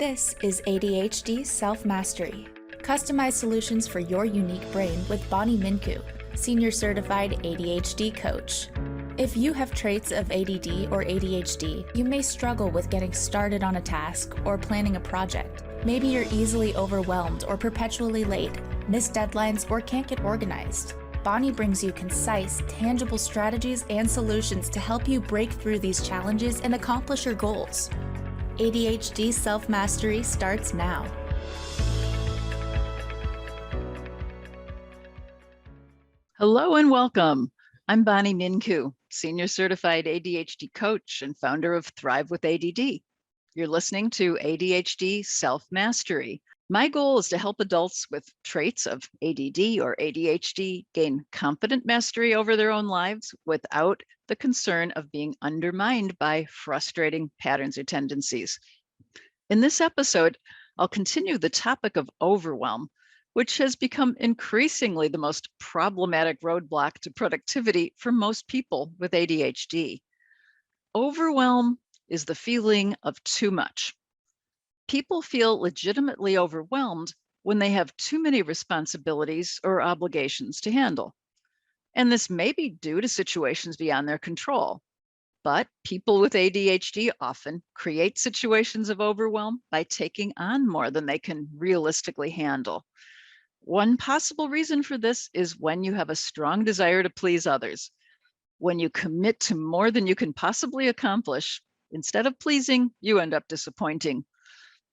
This is ADHD Self-Mastery. Customized solutions for your unique brain with Bonnie Minku, Senior Certified ADHD Coach. If you have traits of ADD or ADHD, you may struggle with getting started on a task or planning a project. Maybe you're easily overwhelmed or perpetually late, miss deadlines, or can't get organized. Bonnie brings you concise, tangible strategies and solutions to help you break through these challenges and accomplish your goals. ADHD Self-Mastery starts now. Hello and welcome. I'm Bonnie Minku, Senior Certified ADHD Coach and founder of Thrive with ADD. You're listening to ADHD Self-Mastery. My goal is to help adults with traits of ADD or ADHD gain confident mastery over their own lives without the concern of being undermined by frustrating patterns or tendencies. In this episode, I'll continue the topic of overwhelm, which has become increasingly the most problematic roadblock to productivity for most people with ADHD. Overwhelm is the feeling of too much. People feel legitimately overwhelmed when they have too many responsibilities or obligations to handle. And this may be due to situations beyond their control. But people with ADHD often create situations of overwhelm by taking on more than they can realistically handle. One possible reason for this is when you have a strong desire to please others. When you commit to more than you can possibly accomplish, instead of pleasing, you end up disappointing.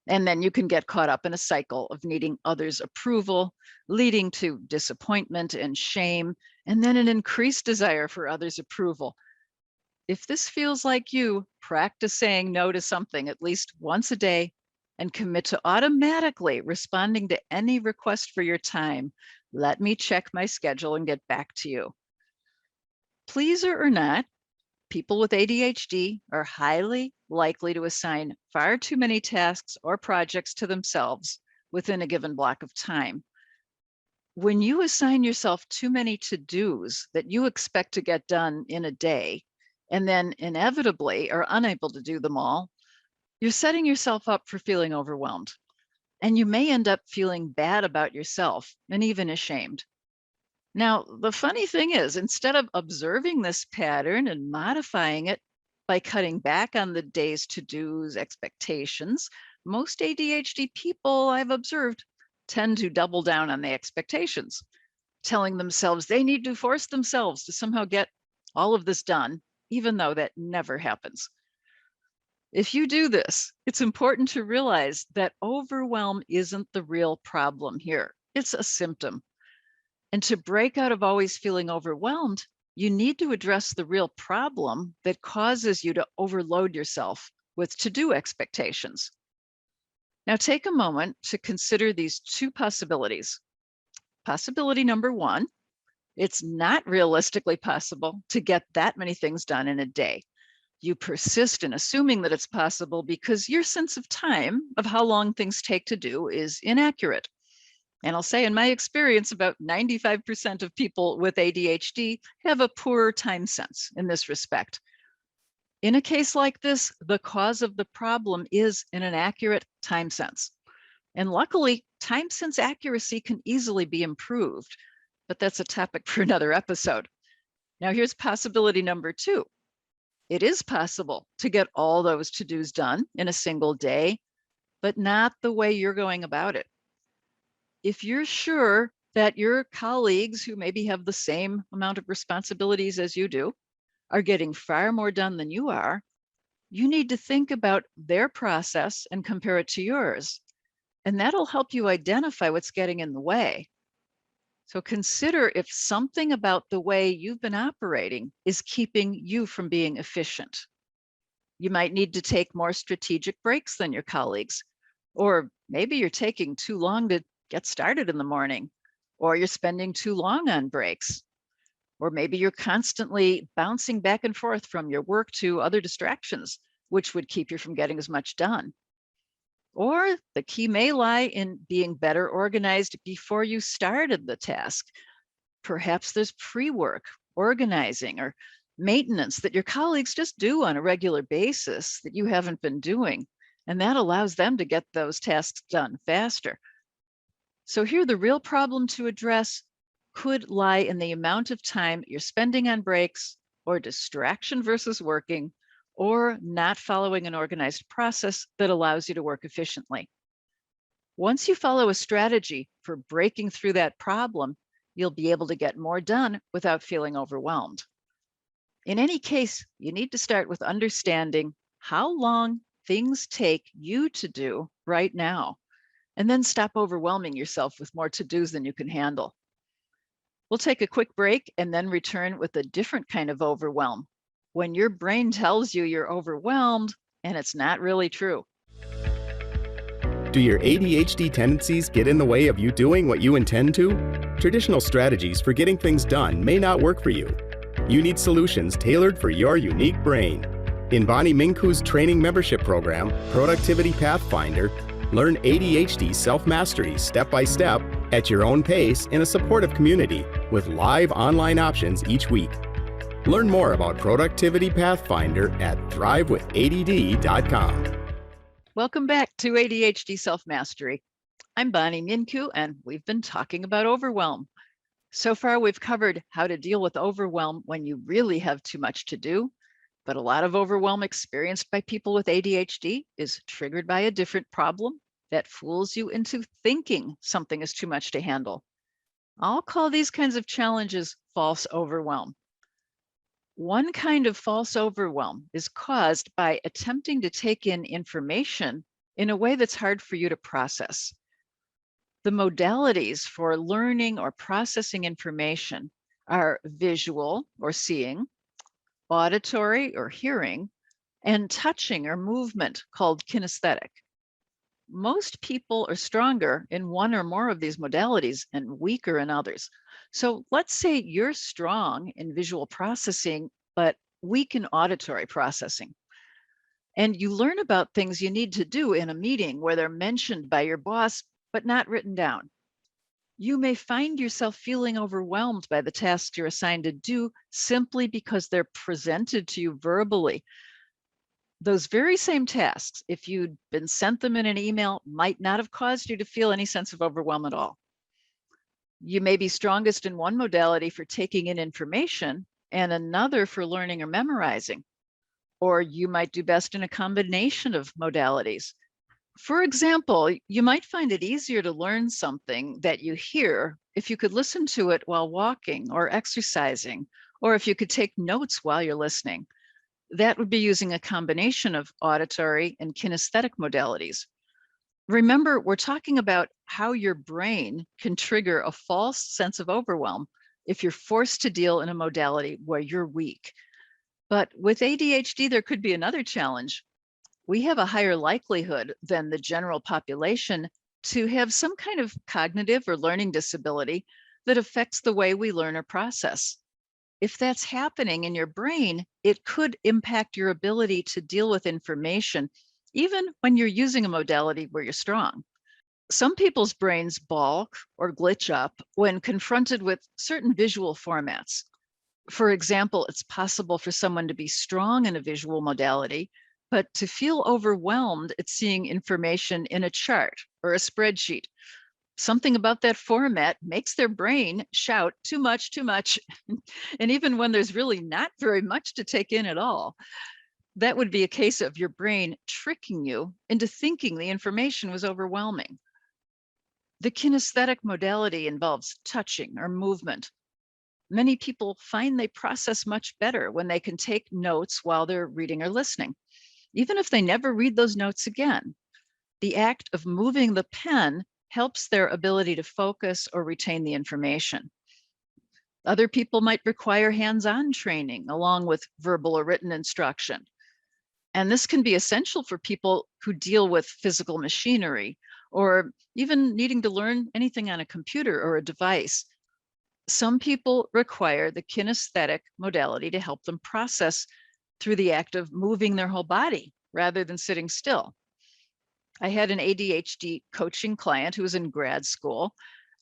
And then you can get caught up in a cycle of needing others' approval, leading to disappointment and shame, and then an increased desire for others' approval. If this feels like you, practice saying no to something at least once a day and commit to automatically responding to any request for your time. Let me check my schedule and get back to you. Pleaser or not, people with ADHD are highly likely to assign far too many tasks or projects to themselves within a given block of time. When you assign yourself too many to-dos that you expect to get done in a day, and then inevitably are unable to do them all, you're setting yourself up for feeling overwhelmed. And you may end up feeling bad about yourself and even ashamed. Now, the funny thing is, instead of observing this pattern and modifying it by cutting back on the day's to-dos expectations, most ADHD people I've observed tend to double down on the expectations, telling themselves they need to force themselves to somehow get all of this done, even though that never happens. If you do this, it's important to realize that overwhelm isn't the real problem here. It's a symptom. And to break out of always feeling overwhelmed, you need to address the real problem that causes you to overload yourself with to-do expectations. Now take a moment to consider these two possibilities. Possibility number one, it's not realistically possible to get that many things done in a day. You persist in assuming that it's possible because your sense of time, of how long things take to do, is inaccurate. And I'll say in my experience, about 95% of people with ADHD have a poor time sense in this respect. In a case like this, the cause of the problem is an inaccurate time sense. And luckily, time sense accuracy can easily be improved. But that's a topic for another episode. Now here's possibility number two. It is possible to get all those to-dos done in a single day, but not the way you're going about it. If you're sure that your colleagues who maybe have the same amount of responsibilities as you do are getting far more done than you are, you need to think about their process and compare it to yours. And that'll help you identify what's getting in the way. So consider if something about the way you've been operating is keeping you from being efficient. You might need to take more strategic breaks than your colleagues, or maybe you're taking too long to get started in the morning, or you're spending too long on breaks, or maybe you're constantly bouncing back and forth from your work to other distractions, which would keep you from getting as much done. Or the key may lie in being better organized before you started the task. Perhaps there's pre-work, organizing, or maintenance that your colleagues just do on a regular basis that you haven't been doing. and that allows them to get those tasks done faster. So here, the real problem to address could lie in the amount of time you're spending on breaks, or distraction versus working, or not following an organized process that allows you to work efficiently. Once you follow a strategy for breaking through that problem, you'll be able to get more done without feeling overwhelmed. In any case, you need to start with understanding how long things take you to do right now, and then stop overwhelming yourself with more to-dos than you can handle. We'll take a quick break and then return with a different kind of overwhelm, when your brain tells you you're overwhelmed and it's not really true. Do your ADHD tendencies get in the way of you doing what you intend to? Traditional strategies for getting things done may not work for you. You need solutions tailored for your unique brain. In Bonnie Mincu's training membership program, Productivity Pathfinder, learn ADHD self-mastery step-by-step at your own pace in a supportive community with live online options each week. Learn more about Productivity Pathfinder at thrivewithadd.com. Welcome back to ADHD Self-Mastery. I'm Bonnie Mincu, and we've been talking about overwhelm. So far, we've covered how to deal with overwhelm when you really have too much to do, but a lot of overwhelm experienced by people with ADHD is triggered by a different problem that fools you into thinking something is too much to handle. I'll call these kinds of challenges false overwhelm. One kind of false overwhelm is caused by attempting to take in information in a way that's hard for you to process. The modalities for learning or processing information are visual or seeing, auditory or hearing, and touching or movement called kinesthetic. Most people are stronger in one or more of these modalities and weaker in others. So let's say you're strong in visual processing, but weak in auditory processing. And you learn about things you need to do in a meeting where they're mentioned by your boss, but not written down. You may find yourself feeling overwhelmed by the tasks you're assigned to do simply because they're presented to you verbally. Those very same tasks, if you'd been sent them in an email, might not have caused you to feel any sense of overwhelm at all. You may be strongest in one modality for taking in information and another for learning or memorizing. Or you might do best in a combination of modalities. For example, you might find it easier to learn something that you hear if you could listen to it while walking or exercising, or if you could take notes while you're listening. That would be using a combination of auditory and kinesthetic modalities. Remember, we're talking about how your brain can trigger a false sense of overwhelm if you're forced to deal in a modality where you're weak. But with ADHD, there could be another challenge. We have a higher likelihood than the general population to have some kind of cognitive or learning disability that affects the way we learn or process. If that's happening in your brain, it could impact your ability to deal with information, even when you're using a modality where you're strong. Some people's brains balk or glitch up when confronted with certain visual formats. For example, it's possible for someone to be strong in a visual modality, but to feel overwhelmed at seeing information in a chart or a spreadsheet. Something about that format makes their brain shout, too much, too much. And even when there's really not very much to take in at all, that would be a case of your brain tricking you into thinking the information was overwhelming. The kinesthetic modality involves touching or movement. Many people find they process much better when they can take notes while they're reading or listening, even if they never read those notes again. The act of moving the pen helps their ability to focus or retain the information. Other people might require hands-on training along with verbal or written instruction. And this can be essential for people who deal with physical machinery or even needing to learn anything on a computer or a device. Some people require the kinesthetic modality to help them process through the act of moving their whole body rather than sitting still. I had an ADHD coaching client who was in grad school,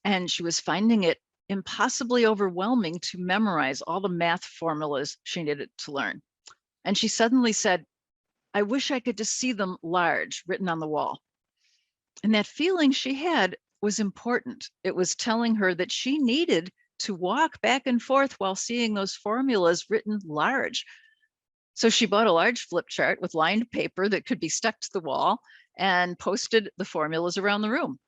and she was finding it impossibly overwhelming to memorize all the math formulas she needed to learn. And she suddenly said, I wish I could just see them large, written on the wall. And that feeling she had was important. It was telling her that she needed to walk back and forth while seeing those formulas written large. So she bought a large flip chart with lined paper that could be stuck to the wall and posted the formulas around the room.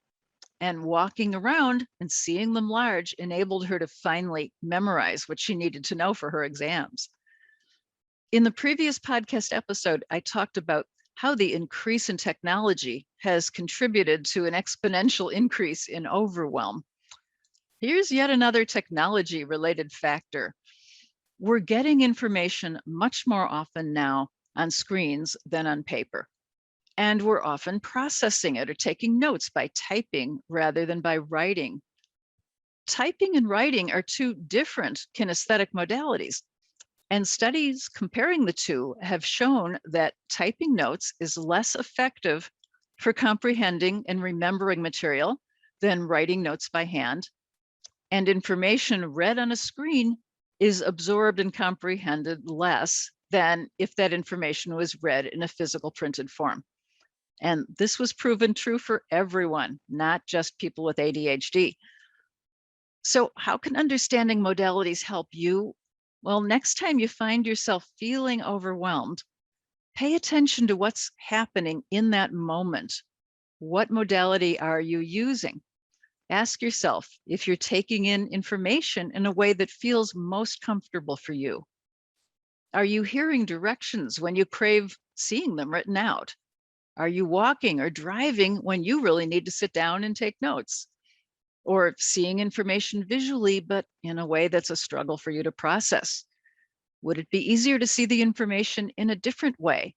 And walking around and seeing them large enabled her to finally memorize what she needed to know for her exams. In the previous podcast episode, I talked about how the increase in technology has contributed to an exponential increase in overwhelm. Here's yet another technology-related factor. We're getting information much more often now on screens than on paper. And we're often processing it or taking notes by typing rather than by writing. Typing and writing are two different kinesthetic modalities. And studies comparing the two have shown that typing notes is less effective for comprehending and remembering material than writing notes by hand. And information read on a screen is absorbed and comprehended less than if that information was read in a physical printed form. And this was proven true for everyone, not just people with ADHD. So how can understanding modalities help you? Well, next time you find yourself feeling overwhelmed, pay attention to what's happening in that moment. What modality are you using? Ask yourself if you're taking in information in a way that feels most comfortable for you. Are you hearing directions when you crave seeing them written out? Are you walking or driving when you really need to sit down and take notes? Or seeing information visually, but in a way that's a struggle for you to process? Would it be easier to see the information in a different way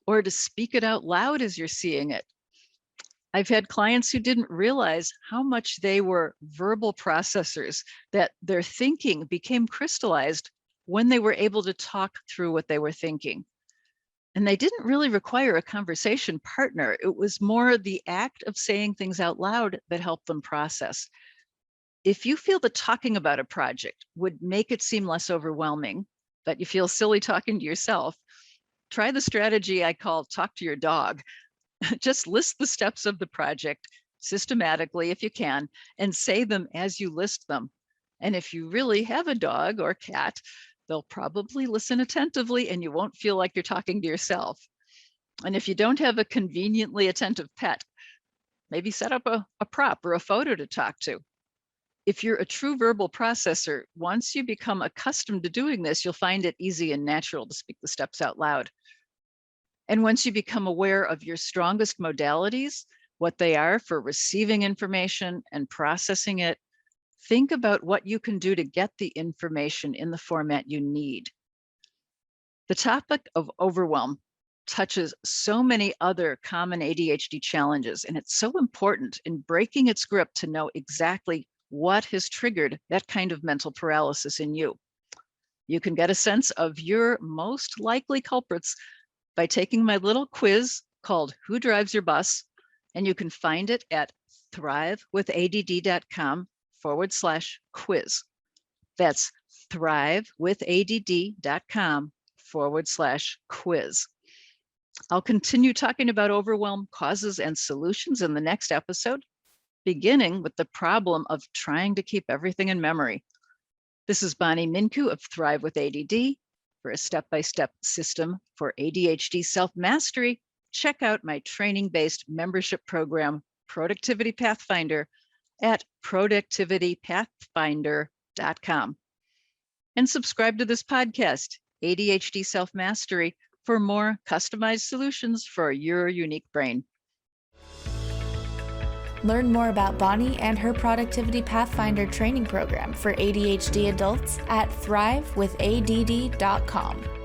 or to speak it out loud as you're seeing it? I've had clients who didn't realize how much they were verbal processors, that their thinking became crystallized when they were able to talk through what they were thinking. And they didn't really require a conversation partner. It was more the act of saying things out loud that helped them process. If you feel that talking about a project would make it seem less overwhelming, but you feel silly talking to yourself, try the strategy I call talk to your dog. Just list the steps of the project systematically if you can, and say them as you list them. And if you really have a dog or cat, they'll probably listen attentively and you won't feel like you're talking to yourself. And if you don't have a conveniently attentive pet, maybe set up a prop or a photo to talk to. If you're a true verbal processor, once you become accustomed to doing this, you'll find it easy and natural to speak the steps out loud. And once you become aware of your strongest modalities, what they are for receiving information and processing it, think about what you can do to get the information in the format you need. The topic of overwhelm touches so many other common ADHD challenges, and it's so important in breaking its grip to know exactly what has triggered that kind of mental paralysis in you. You can get a sense of your most likely culprits by taking my little quiz called Who Drives Your Bus? And you can find it at thrivewithadd.com/quiz. That's thrivewithadd.com/quiz. I'll continue talking about overwhelm causes and solutions in the next episode, beginning with the problem of trying to keep everything in memory. This is Bonnie Minku of Thrive with ADD. For a step-by-step system for ADHD self-mastery, check out my training-based membership program, Productivity Pathfinder, at productivitypathfinder.com. And subscribe to this podcast, ADHD Self-Mastery, for more customized solutions for your unique brain. Learn more about Bonnie and her Productivity Pathfinder training program for ADHD adults at thrivewithadd.com.